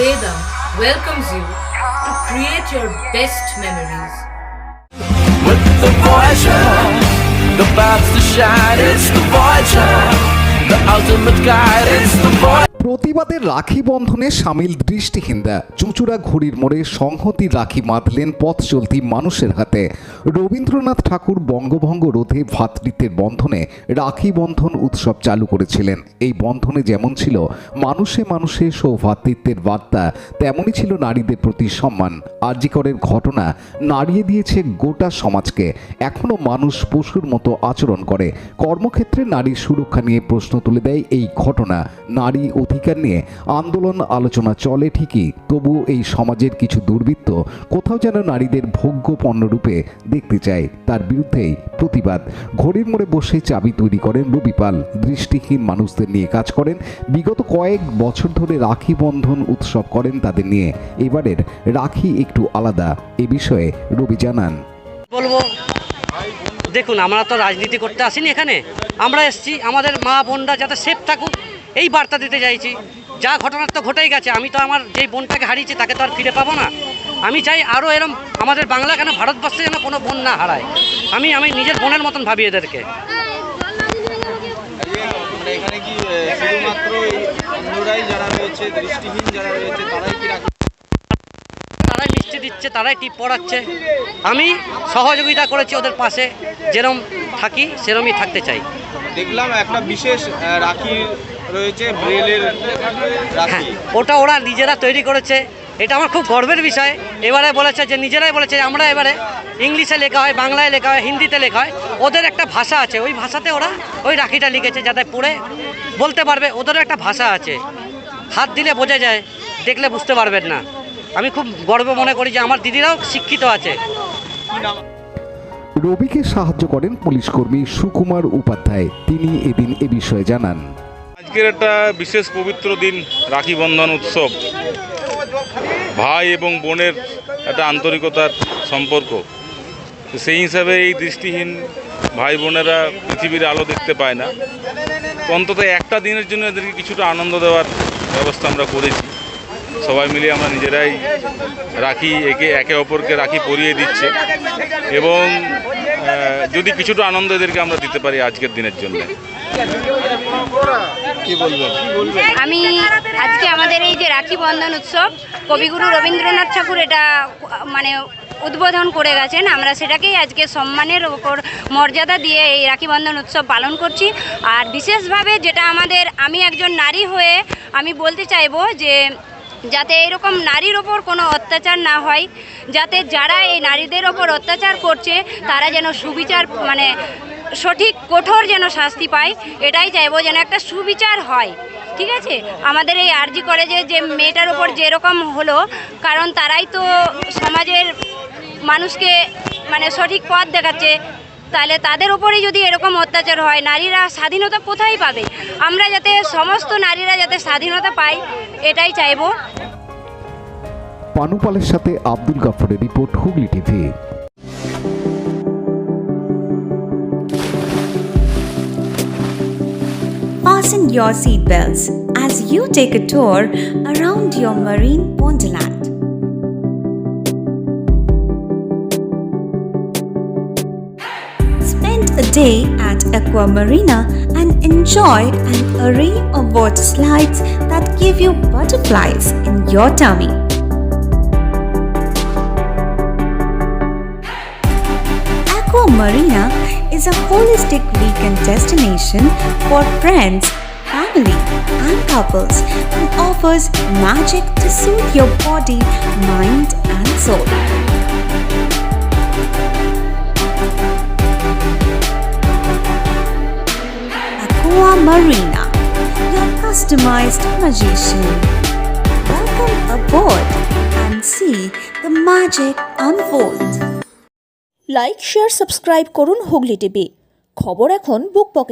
Vedam welcomes you to create your best memories. With the Voyager, the paths to shine, it's the Voyager, the ultimate guide, it's the Voyager. প্রতিবাদের রাখি বন্ধনে সামিল দৃষ্টিহীনরা চুঁচুড়া ঘড়ির মোড়ে সংহতি রাখি বাঁধলেন পথ চলতি মানুষের হাতে। রবীন্দ্রনাথ ঠাকুর বঙ্গভঙ্গ রোধে ভ্রাতৃত্বের বন্ধনে রাখি বন্ধন উৎসব চালু করেছিলেন। এই বন্ধনে যেমন ছিল মানুষে মানুষে সৌভ্রাতৃত্বের বার্তা, তেমনই ছিল নারীদের প্রতি সম্মান। আরজিকরের ঘটনা নাড়িয়ে দিয়েছে গোটা সমাজকে। এখনও মানুষ পশুর মতো আচরণ করে। কর্মক্ষেত্রে নারীর সুরক্ষা নিয়ে প্রশ্ন তুলে দেয় এই ঘটনা। নারী অধিকার নিয়ে আন্দোলন আলোচনা চলে ঠিকই, তবুও এই সমাজের কিছু দুর্বৃত্ত কোথাও যেন নারীদের ভোগ্য পণ্যরূপে দেখতে চায়। তার বিরুদ্ধেই প্রতিবাদ। ঘড়ির মোড়ে বসে চাবি তৈরি করেন রবিপাল। দৃষ্টিহীন মানুষদের নিয়ে কাজ করেন। বিগত কয়েক বছর ধরে রাখি বন্ধন উৎসব করেন তাদের নিয়ে। এবারের রাখি একটু আলাদা। এ বিষয়ে রবি জানান, বলবো, দেখুন, আমরা তো রাজনীতি করতে আসিনি এখানে। আমরা এসেছি আমাদের মা বোনরা যাতে সেফ থাকুক এই বার্তা দিতে চাইছি। যা ঘটনার তো ঘটেই গেছে। আমি তো আমার যেই বোনটাকে হারিয়েছি তাকে তো আর ফিরে পাবো না। আমি চাই আরও এরম আমাদের বাংলা কেন ভারতবর্ষে যেন কোনো বোন না হারায়। আমি নিজের বোনের মতন ভাবি এদেরকে। এখানে কি শুধুমাত্র অন্যরাই যারা রয়েছে, দৃষ্টিহীন যারা রয়েছে, তারাই মিষ্টি দিচ্ছে, তারাই টিপ পড়াচ্ছে। আমি সহযোগিতা করেছি ওদের পাশে, যেরম থাকি সেরমই থাকতে চাই। দেখলাম একটা বিশেষ রাখি রয়েছে, ব্রেলের রাখি। ওটা ওরা নিজেরা তৈরি করেছে। এটা আমার খুব গর্বের বিষয়। এবারে বলেছে যে নিজেরাই বলেছে আমরা এবারে ইংলিশে লেখা হয়, বাংলায় লেখা হয়, হিন্দিতে লেখা হয়। ওদের একটা ভাষা আছে, ওই ভাষাতে ওরা ওই রাখিটা লিখেছে যাতে পড়ে বলতে পারবে। ওদেরও একটা ভাষা আছে, হাত দিলে বোঝা যায়, দেখলে বুঝতে পারবেন না। আমি খুব গর্ব মনে করি যে আমার দিদিরাও শিক্ষিত আছে। রবিকে সাহায্য করেন পুলিশ কর্মী সুকুমার উপাধ্যায়। তিনি এদিন এ বিষয়ে জানান, আজকের একটা বিশেষ পবিত্র দিন, রাখি বন্ধন উৎসব। ভাই এবং বোনের একটা আন্তরিকতার সম্পর্ক। সেই হিসাবে এই দৃষ্টিহীন ভাই বোনেরা পৃথিবীর আলো দেখতে পায় না। অন্তত একটা দিনের জন্য এদেরকে কিছুটা আনন্দ দেওয়ার ব্যবস্থা আমরা করেছি। সবাই মিলে আমরা নিজেরাই রাখি একে অপরকে রাখি পরিয়ে দিচ্ছে এবং যদি কিছুটা আনন্দ এদেরকে আমরা দিতে পারি আজকের দিনের জন্য। কি বলবেন? আমি আজকে আমাদের এই যে রাখি বন্ধন উৎসব, কবিগুরু রবীন্দ্রনাথ ঠাকুর এটা মানে উদ্বোধন করে গেছেন। আমরা সেটাকেই আজকে সম্মানের ওপর মর্যাদা দিয়ে এই রাখি বন্ধন উৎসব পালন করছি। আর বিশেষভাবে যেটা আমি একজন নারী হয়ে আমি বলতে চাইবো যে যাতে এরকম নারীর ওপর কোনো অত্যাচার না হয়, যাতে যারা এই নারীদের ওপর অত্যাচার করছে তারা যেন সুবিচার মানে সঠিক কঠোর যেন শাস্তি পায়, এটাই চাইবো, যেন একটা সুবিচার হয়। ঠিক আছে, আমাদের এই আরজি কলেজে যে মেয়েটার ওপর যেরকম হলো, কারণ তারাই তো সমাজের মানুষকে মানে সঠিক পথ দেখাচ্ছে। তাহলে তাদের উপরেই যদি এরকম অত্যাচার হয়, নারীরা স্বাধীনতা কোথায় পাবে? আমরা যাতে সমস্ত নারীরা যাতে স্বাধীনতা পাই, এটাই চাইবো। পানুপালের সাথে আব্দুল গাফরের রিপোর্ট, Hooghly TV. Fasten your seatbelts as you take a tour around your marine wonderland. Spend a day at Aqua Marina and enjoy an array of water slides that give you butterflies in your tummy. Aqua Marina is a holistic weekend destination for friends, family, and couples and offers magic to soothe your body, mind, and soul. Aqua Marina, your customized magician. Welcome aboard and see the magic unfold. Like, share, subscribe করুন Hooghly TV. খবর এখন বুক পকেটে।